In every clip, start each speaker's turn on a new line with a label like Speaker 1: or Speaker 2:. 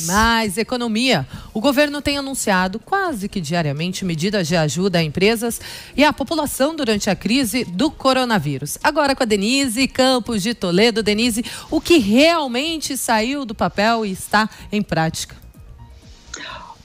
Speaker 1: Mais economia. O governo tem anunciado quase que diariamente medidas de ajuda a empresas e à população durante a crise do coronavírus. Agora com a Denise Campos de Toledo. Denise, o que realmente saiu do papel e está em prática?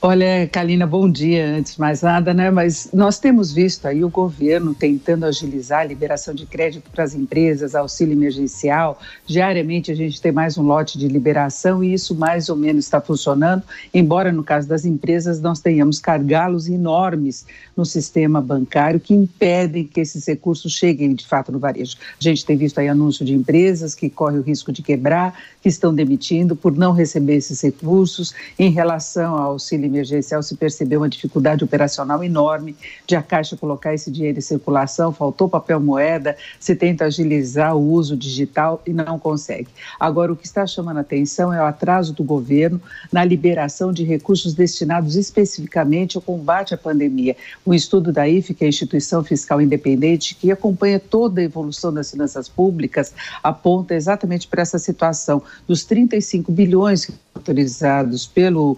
Speaker 2: Olha, Kalina, bom dia, antes de mais nada, né? Mas nós temos visto aí o governo tentando agilizar a liberação de crédito para as empresas, auxílio emergencial. Diariamente a gente tem mais um lote de liberação e isso mais ou menos está funcionando, embora no caso das empresas nós tenhamos gargalos enormes no sistema bancário que impedem que esses recursos cheguem de fato no varejo. A gente tem visto aí anúncio de empresas que correm o risco de quebrar, que estão demitindo por não receber esses recursos. Em relação ao auxílio emergencial, se percebeu uma dificuldade operacional enorme de a Caixa colocar esse dinheiro em circulação, faltou papel moeda, se tenta agilizar o uso digital e não consegue. Agora, o que está chamando a atenção é o atraso do governo na liberação de recursos destinados especificamente ao combate à pandemia. Um estudo da IFE, que é a Instituição Fiscal Independente, que acompanha toda a evolução das finanças públicas, aponta exatamente para essa situação. Dos 35 bilhões autorizados pelo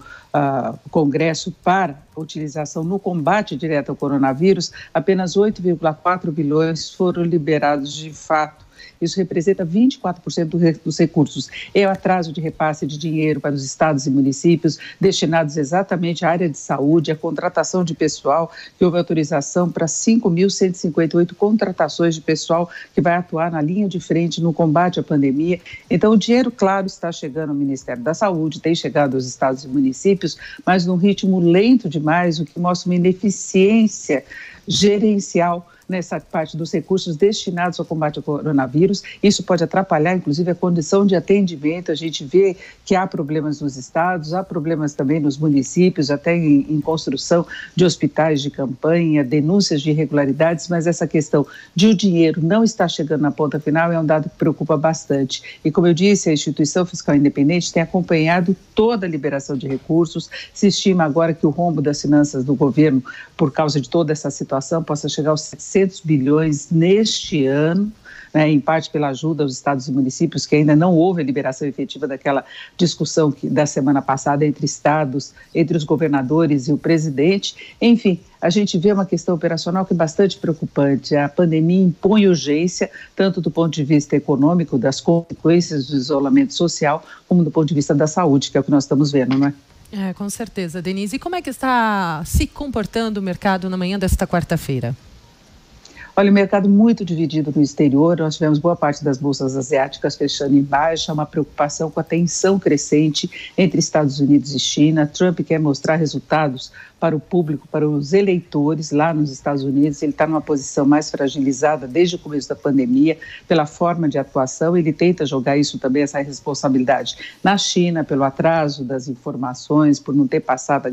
Speaker 2: Congresso para utilização no combate direto ao coronavírus, apenas 8,4 bilhões foram liberados de fato. Isso representa 24% dos recursos. É o atraso de repasse de dinheiro para os estados e municípios destinados exatamente à área de saúde, à contratação de pessoal, que houve autorização para 5.158 contratações de pessoal que vai atuar na linha de frente no combate à pandemia. Então, o dinheiro, claro, está chegando ao Ministério da Saúde, tem chegado aos estados e municípios, mas num ritmo lento demais, o que mostra uma ineficiência gerencial nessa parte dos recursos destinados ao combate ao coronavírus. Isso pode atrapalhar, inclusive, a condição de atendimento. A gente vê que há problemas nos estados, há problemas também nos municípios, até em construção de hospitais de campanha, denúncias de irregularidades, mas essa questão de o dinheiro não estar chegando na ponta final é um dado que preocupa bastante. E, como eu disse, a Instituição Fiscal Independente tem acompanhado toda a liberação de recursos. Se estima agora que o rombo das finanças do governo, por causa de toda essa situação, possa chegar aos 700 bilhões neste ano, né, em parte pela ajuda aos estados e municípios, que ainda não houve a liberação efetiva daquela discussão da semana passada entre estados, entre os governadores e o presidente. Enfim, a gente vê uma questão operacional que é bastante preocupante. A pandemia impõe urgência, tanto do ponto de vista econômico, das consequências do isolamento social, como do ponto de vista da saúde, que é o que nós estamos vendo, não é?
Speaker 1: Com certeza, Denise. E como é que está se comportando o mercado na manhã desta quarta-feira?
Speaker 2: Olha, o mercado muito dividido no exterior. Nós tivemos boa parte das bolsas asiáticas fechando em baixa, uma preocupação com a tensão crescente entre Estados Unidos e China. Trump quer mostrar resultados para o público, para os eleitores lá nos Estados Unidos. Ele está numa posição mais fragilizada desde o começo da pandemia, pela forma de atuação. Ele tenta jogar isso também, essa responsabilidade, na China, pelo atraso das informações, por não ter passado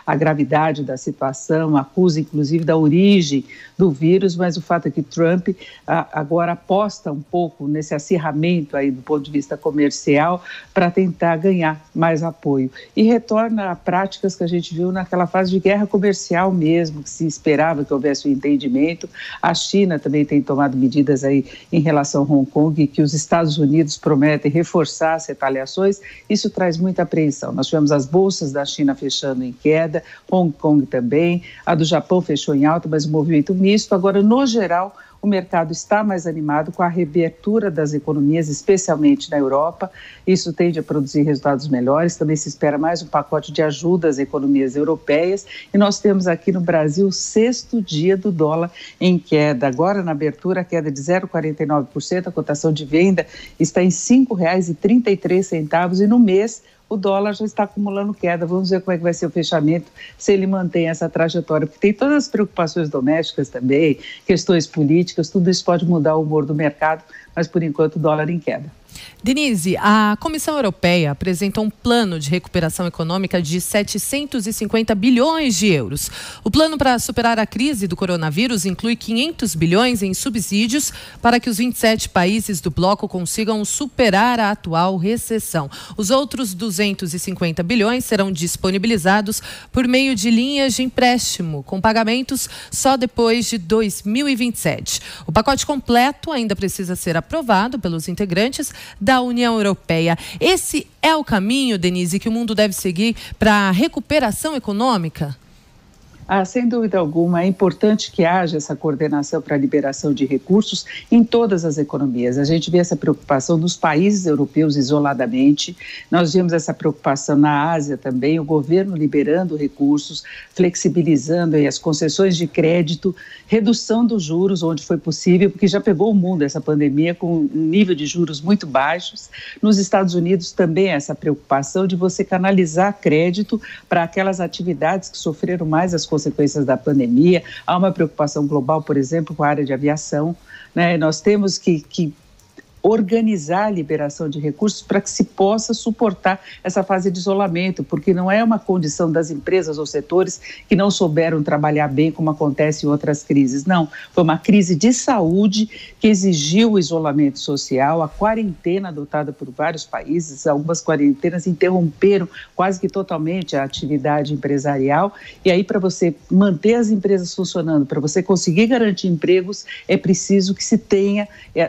Speaker 2: a gravidade da situação, acusa inclusive da origem do vírus, mas o fato é que Trump agora aposta um pouco nesse acirramento aí do ponto de vista comercial para tentar ganhar mais apoio. E retorna a práticas que a gente viu naquela fase de guerra comercial mesmo, que se esperava que houvesse um entendimento. A China também tem tomado medidas aí em relação a Hong Kong, que os Estados Unidos prometem reforçar as retaliações. Isso traz muita apreensão. Nós tivemos as bolsas da China fechando em queda, Hong Kong também, a do Japão fechou em alta, mas um movimento misto. Agora, no geral, o mercado está mais animado com a reabertura das economias, especialmente na Europa. Isso tende a produzir resultados melhores. Também se espera mais um pacote de ajuda às economias europeias. E nós temos aqui no Brasil o 6º dia do dólar em queda. Agora, na abertura, a queda de 0,49%. A cotação de venda está em R$ 5,33. E no mês, o dólar já está acumulando queda. Vamos ver como é que vai ser o fechamento, se ele mantém essa trajetória, porque tem todas as preocupações domésticas também, questões políticas, tudo isso pode mudar o humor do mercado, mas por enquanto o dólar em queda.
Speaker 1: Denise, a Comissão Europeia apresentou um plano de recuperação econômica de 750 bilhões de euros. O plano para superar a crise do coronavírus inclui 500 bilhões em subsídios para que os 27 países do bloco consigam superar a atual recessão. Os outros 250 bilhões serão disponibilizados por meio de linhas de empréstimo, com pagamentos só depois de 2027. O pacote completo ainda precisa ser aprovado pelos integrantes da União Europeia. Esse é o caminho, Denise, que o mundo deve seguir para a recuperação econômica?
Speaker 2: Sem dúvida alguma, é importante que haja essa coordenação para a liberação de recursos em todas as economias. A gente vê essa preocupação nos países europeus isoladamente, nós vemos essa preocupação na Ásia também, o governo liberando recursos, flexibilizando as concessões de crédito, redução dos juros onde foi possível, porque já pegou o mundo essa pandemia com um nível de juros muito baixos. Nos Estados Unidos também essa preocupação de você canalizar crédito para aquelas atividades que sofreram mais as consequências da pandemia. Há uma preocupação global, por exemplo, com a área de aviação, né? Nós temos que organizar a liberação de recursos para que se possa suportar essa fase de isolamento, porque não é uma condição das empresas ou setores que não souberam trabalhar bem, como acontece em outras crises. Não, foi uma crise de saúde que exigiu o isolamento social, a quarentena adotada por vários países, algumas quarentenas interromperam quase que totalmente a atividade empresarial, e aí para você manter as empresas funcionando, para você conseguir garantir empregos, é preciso que se tenha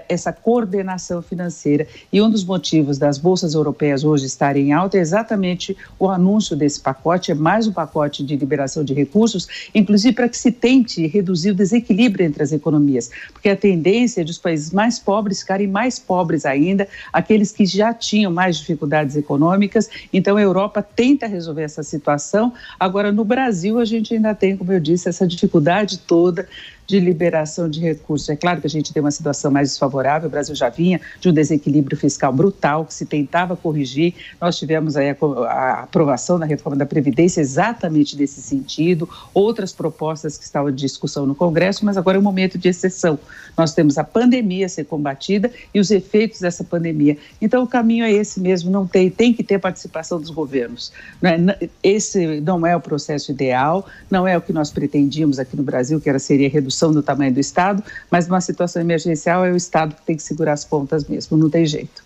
Speaker 2: essa coordenação financeira. E um dos motivos das bolsas europeias hoje estarem em alta é exatamente o anúncio desse pacote, é mais um pacote de liberação de recursos, inclusive para que se tente reduzir o desequilíbrio entre as economias, porque a tendência é de os países mais pobres ficarem mais pobres ainda, aqueles que já tinham mais dificuldades econômicas. Então a Europa tenta resolver essa situação. Agora no Brasil a gente ainda tem, como eu disse, essa dificuldade toda de liberação de recursos. É claro que a gente tem uma situação mais desfavorável, o Brasil já vinha de um desequilíbrio fiscal brutal, que se tentava corrigir. Nós tivemos aí a aprovação da reforma da Previdência exatamente nesse sentido, outras propostas que estavam de discussão no Congresso, mas agora é um momento de exceção. Nós temos a pandemia a ser combatida e os efeitos dessa pandemia. Então o caminho é esse mesmo, tem que ter participação dos governos. Esse não é o processo ideal, não é o que nós pretendíamos aqui no Brasil, que seria redução do tamanho do Estado, mas numa situação emergencial é o Estado que tem que segurar as pontas mesmo, não tem jeito.